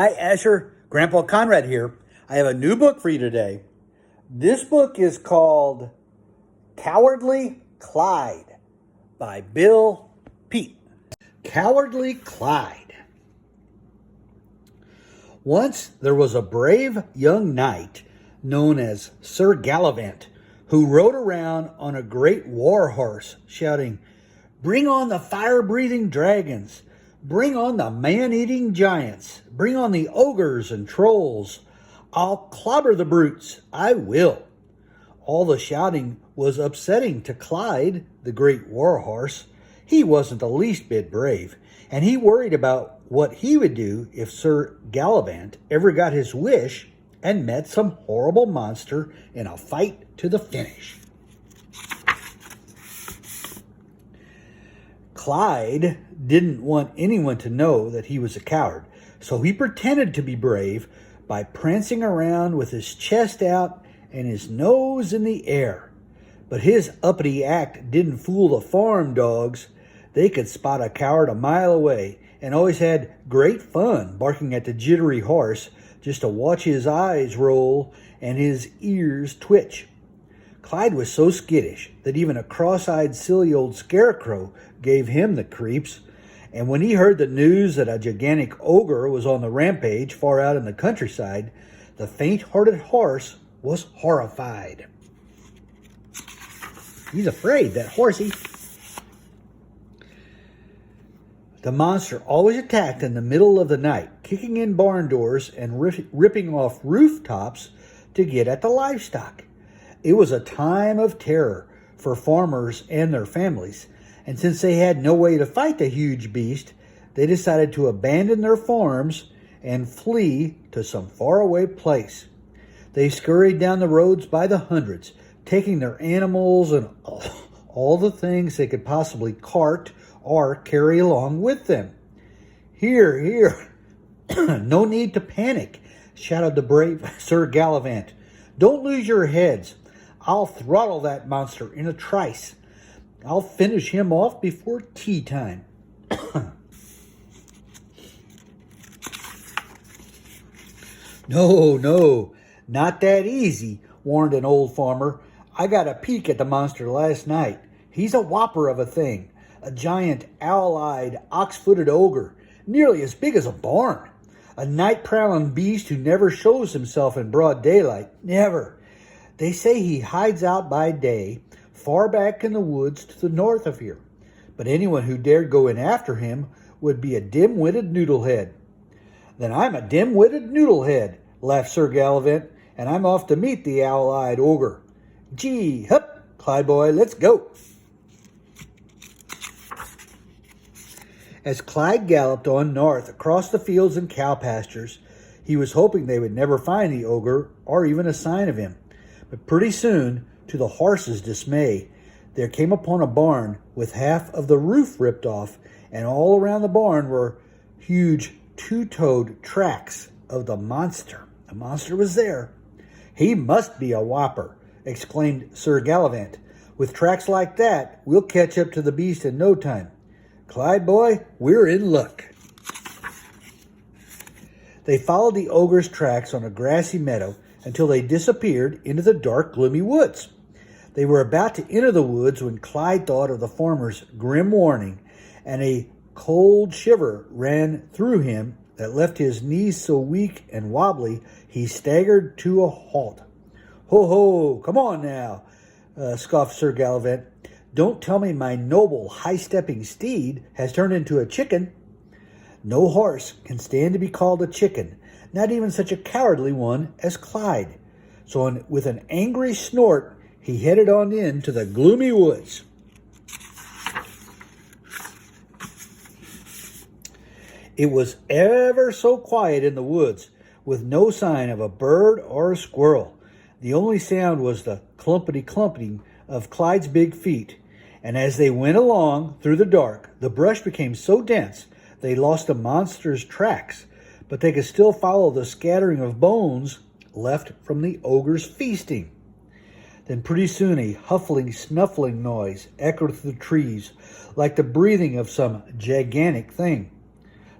Hi, Asher. Grandpa Conrad here. I have a new book for you today. This book is called Cowardly Clyde by Bill Peet. Cowardly Clyde. Once there was a brave young knight known as Sir Gallivant who rode around on a great war horse shouting, "Bring on the fire-breathing dragons! Bring on the man-eating giants! Bring on the ogres and trolls! I'll clobber the brutes, I will!" All the shouting was upsetting to Clyde, the great war horse. He wasn't the least bit brave, and he worried about what he would do if Sir Gallivant ever got his wish and met some horrible monster in a fight to the finish. Clyde didn't want anyone to know that he was a coward, so he pretended to be brave by prancing around with his chest out and his nose in the air. But his uppity act didn't fool the farm dogs. They could spot a coward a mile away and always had great fun barking at the jittery horse just to watch his eyes roll and his ears twitch. Clyde was so skittish that even a cross-eyed, silly old scarecrow gave him the creeps, and when he heard the news that a gigantic ogre was on the rampage far out in the countryside, the faint-hearted horse was horrified. He's afraid, that horsey. The monster always attacked in the middle of the night, kicking in barn doors and ripping off rooftops to get at the livestock. It was a time of terror for farmers and their families, and since they had no way to fight the huge beast, they decided to abandon their farms and flee to some faraway place. They scurried down the roads by the hundreds, taking their animals and all the things they could possibly cart or carry along with them. "Here, here, no need to panic," shouted the brave Sir Gallivant. "Don't lose your heads. I'll throttle that monster in a trice. I'll finish him off before tea time." No, not that easy," warned an old farmer. "I got a peek at the monster last night. He's a whopper of a thing, a giant owl-eyed, ox-footed ogre, nearly as big as a barn. A night-prowling beast who never shows himself in broad daylight. Never. They say he hides out by day, far back in the woods to the north of here. But anyone who dared go in after him would be a dim-witted noodlehead." "Then I'm a dim-witted noodlehead," laughed Sir Gallivant, "and I'm off to meet the owl-eyed ogre. Gee, hup, Clyde boy, let's go." As Clyde galloped on north across the fields and cow pastures, he was hoping they would never find the ogre or even a sign of him. But pretty soon, to the horse's dismay, there came upon a barn with half of the roof ripped off, and all around the barn were huge two-toed tracks of the monster. The monster was there. "He must be a whopper," exclaimed Sir Gallivant. "With tracks like that, we'll catch up to the beast in no time. Clyde boy, we're in luck." They followed the ogre's tracks on a grassy meadow until they disappeared into the dark, gloomy woods. They were about to enter the woods when Clyde thought of the farmer's grim warning, and a cold shiver ran through him that left his knees so weak and wobbly he staggered to a halt. "Ho, ho, come on now," scoffed Sir Gallivant. "Don't tell me my noble, high-stepping steed has turned into a chicken." No horse can stand to be called a chicken, not even such a cowardly one as Clyde. So with an angry snort, he headed on into the gloomy woods. It was ever so quiet in the woods, with no sign of a bird or a squirrel. The only sound was the clumpity-clumping of Clyde's big feet. And as they went along through the dark, the brush became so dense they lost the monster's tracks, but they could still follow the scattering of bones left from the ogre's feasting. Then pretty soon a huffling, snuffling noise echoed through the trees like the breathing of some gigantic thing.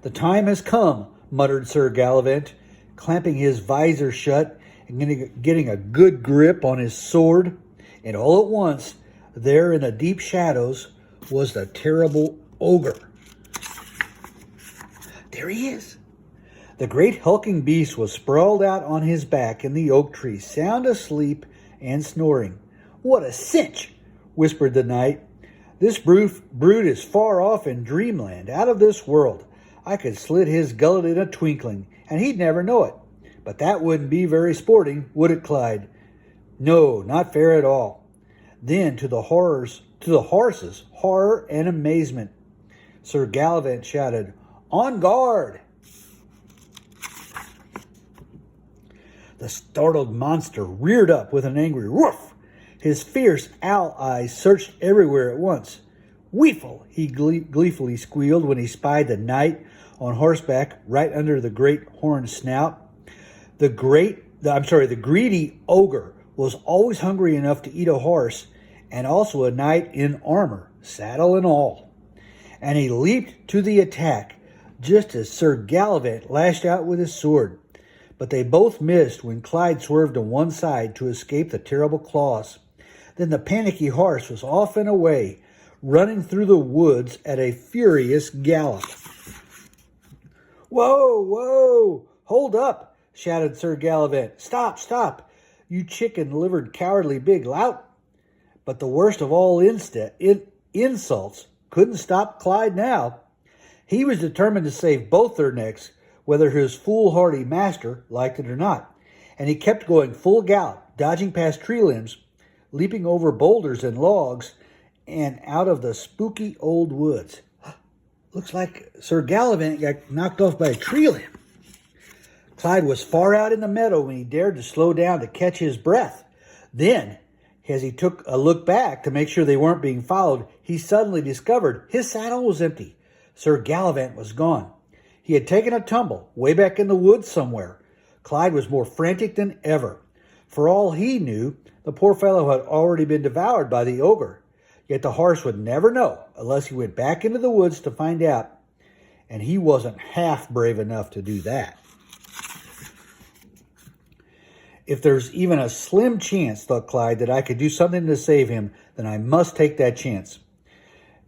"The time has come," muttered Sir Gallivant, clamping his visor shut and getting a good grip on his sword. And all at once, there in the deep shadows, was the terrible ogre. There he is. The great hulking beast was sprawled out on his back in the oak tree, sound asleep and snoring. "What a cinch!" whispered the knight. "This brute is far off in dreamland, out of this world. I could slit his gullet in a twinkling, and he'd never know it. But that wouldn't be very sporting, would it, Clyde? No, not fair at all." Then to the horses, horror and amazement. Sir Gallivant shouted, "On guard!" The startled monster reared up with an angry woof. His fierce owl eyes searched everywhere at once. "Weeful!" he gleefully squealed when he spied the knight on horseback right under the great horned snout. The greedy ogre was always hungry enough to eat a horse, and also a knight in armor, saddle and all. And he leaped to the attack, just as Sir Gallivant lashed out with his sword. But they both missed when Clyde swerved to one side to escape the terrible claws. Then the panicky horse was off and away, running through the woods at a furious gallop. "Whoa, whoa! Hold up!" shouted Sir Gallivant. "Stop, stop, you chicken-livered cowardly big lout!" But the worst of all insults couldn't stop Clyde now. He was determined to save both their necks, whether his foolhardy master liked it or not, and he kept going full gallop, dodging past tree limbs, leaping over boulders and logs, and out of the spooky old woods. Looks like Sir Gallivant got knocked off by a tree limb. Clyde was far out in the meadow when he dared to slow down to catch his breath. Then, as he took a look back to make sure they weren't being followed, he suddenly discovered his saddle was empty. Sir Gallivant was gone. He had taken a tumble way back in the woods somewhere. Clyde was more frantic than ever. For all he knew, the poor fellow had already been devoured by the ogre. Yet the horse would never know unless he went back into the woods to find out. And he wasn't half brave enough to do that. If there's even a slim chance, thought Clyde, that I could do something to save him, then I must take that chance.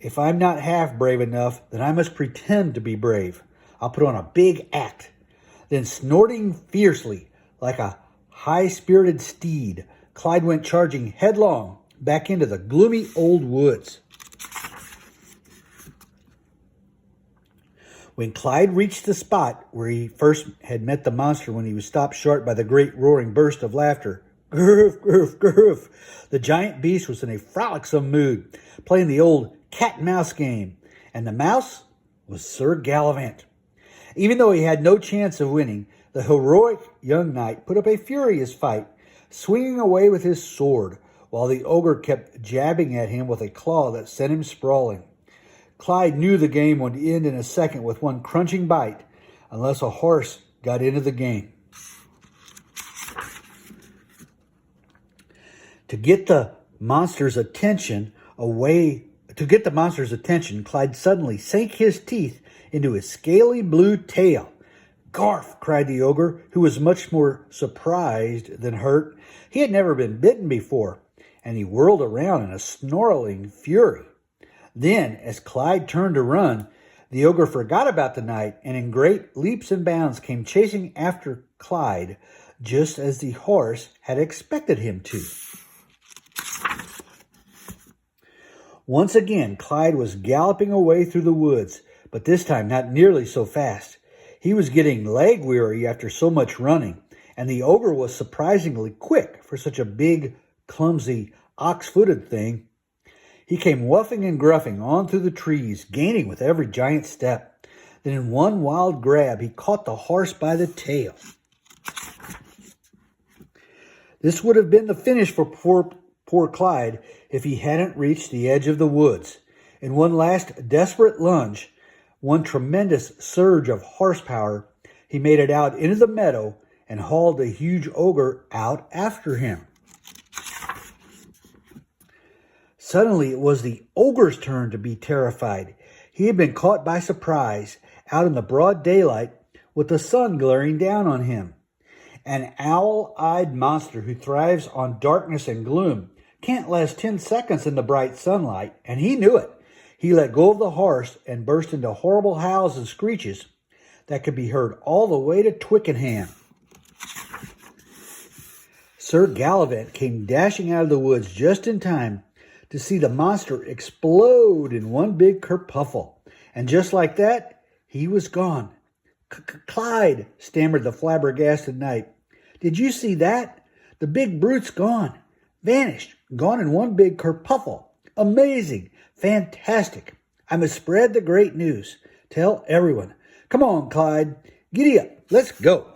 If I'm not half brave enough, then I must pretend to be brave. I'll put on a big act. Then, snorting fiercely like a high-spirited steed, Clyde went charging headlong back into the gloomy old woods. When Clyde reached the spot where he first had met the monster when he was stopped short by the great roaring burst of laughter, "Groof, groof, groof," the giant beast was in a frolicsome mood, playing the old cat-and-mouse game, and the mouse was Sir Gallivant. Even though he had no chance of winning, the heroic young knight put up a furious fight, swinging away with his sword, while the ogre kept jabbing at him with a claw that sent him sprawling. Clyde knew the game would end in a second with one crunching bite, unless a horse got into the game. To get the monster's attention, Clyde suddenly sank his teeth into his scaly blue tail. "Garf!" cried the ogre, who was much more surprised than hurt. He had never been bitten before, and he whirled around in a snarling fury. Then, as Clyde turned to run, the ogre forgot about the knight, and in great leaps and bounds came chasing after Clyde, just as the horse had expected him to. Once again, Clyde was galloping away through the woods, but this time not nearly so fast. He was getting leg weary after so much running, and the ogre was surprisingly quick for such a big, clumsy, ox-footed thing. He came wuffing and gruffing on through the trees, gaining with every giant step. Then in one wild grab, he caught the horse by the tail. This would have been the finish for poor Clyde if he hadn't reached the edge of the woods. In one last desperate lunge, one tremendous surge of horsepower, he made it out into the meadow and hauled the huge ogre out after him. Suddenly, it was the ogre's turn to be terrified. He had been caught by surprise, out in the broad daylight, with the sun glaring down on him. An owl-eyed monster who thrives on darkness and gloom can't last 10 seconds in the bright sunlight, and he knew it. He let go of the horse and burst into horrible howls and screeches that could be heard all the way to Twickenham. Sir Gallivant came dashing out of the woods just in time to see the monster explode in one big kerfuffle. And just like that, he was gone. Clyde, stammered the flabbergasted knight. Did you see that? The big brute's gone. Vanished. Gone in one big kerfuffle. Amazing. Fantastic. I must spread the great news. Tell everyone. Come on, Clyde. Giddy up. Let's go.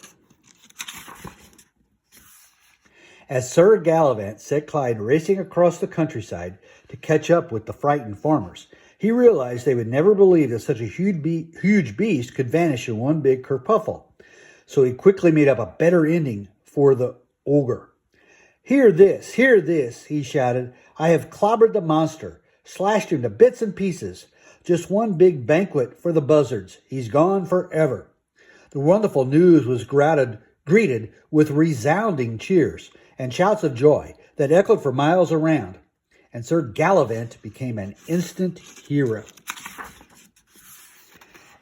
As Sir Gallivant set Clyde racing across the countryside to catch up with the frightened farmers, he realized they would never believe that such a huge beast could vanish in one big kerfuffle. So he quickly made up a better ending for the ogre. Hear this, he shouted. I have clobbered the monster, slashed him to bits and pieces. Just one big banquet for the buzzards. He's gone forever. The wonderful news was greeted with resounding cheers and shouts of joy that echoed for miles around, and Sir Gallivant became an instant hero.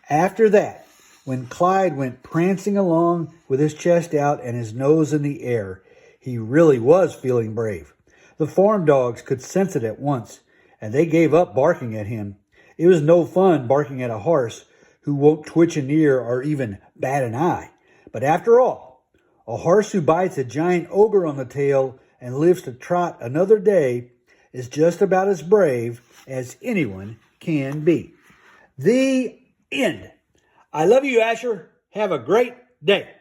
After that, when Clyde went prancing along with his chest out and his nose in the air, he really was feeling brave. The farm dogs could sense it at once, and they gave up barking at him. It was no fun barking at a horse who won't twitch an ear or even bat an eye. But after all, a horse who bites a giant ogre on the tail and lives to trot another day is just about as brave as anyone can be. The end. I love you, Asher. Have a great day.